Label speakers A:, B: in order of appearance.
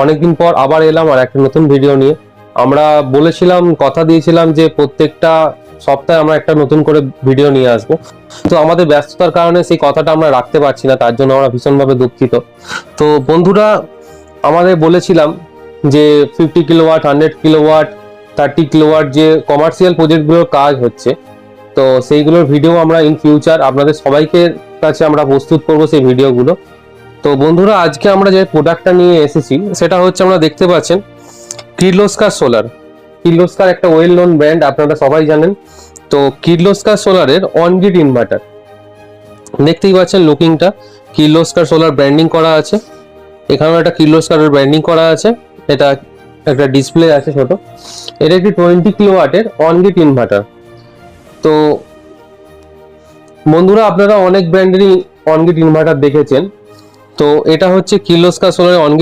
A: অনেকদিন পর আবার এলাম আর একটা নতুন ভিডিও নিয়ে। আমরা বলেছিলাম, কথা দিয়েছিলাম যে প্রত্যেকটা সপ্তাহে আমরা একটা নতুন করে ভিডিও নিয়ে আসবো। তো আমাদের ব্যস্ততার কারণে সেই কথাটা আমরা রাখতে পারছি না, তার জন্য আমরা ভীষণভাবে দুঃখিত। তো বন্ধুরা, আমাদের বলেছিলাম যে 50 কিলোওয়াট, 100 কিলোওয়াট, 30 কিলোওয়াট যে কমার্শিয়াল প্রজেক্টগুলোর কাজ হচ্ছে, তো সেইগুলোর ভিডিও আমরা ইন ফিউচার আপনাদের সবাইকে কাছে আমরা প্রস্তুত করব সেই ভিডিওগুলো। তো বন্ধুরা, আজকে আমরা যে প্রোডাক্টটা নিয়ে এসেছি সেটা হচ্ছে, আমরা দেখতে পাচ্ছেন কির্লোস্কার সোলার। কির্লোস্কার একটা ওয়েল নোন ব্র্যান্ড, আপনারা সবাই জানেন। তো কির্লোস্কার সোলারের অনগ্রিড ইনভার্টার, দেখতেই পাচ্ছেন লুকিংটা কির্লোস্কার সোলার ব্র্যান্ডিং করা আছে। এখানেও একটা কির্লোস্কারের ব্র্যান্ডিং করা আছে। এটা একটা ডিসপ্লে আছে ছোট। এটা একটি 20 কিলোওয়াটের অনগ্রিড ইনভার্টার। তো বন্ধুরা, আপনারা অনেক ব্র্যান্ডেরই অনগ্রিড ইনভার্টার দেখেছেন। তো এটা হচ্ছে কির্লোস্কার সোলারের অনগ্রিড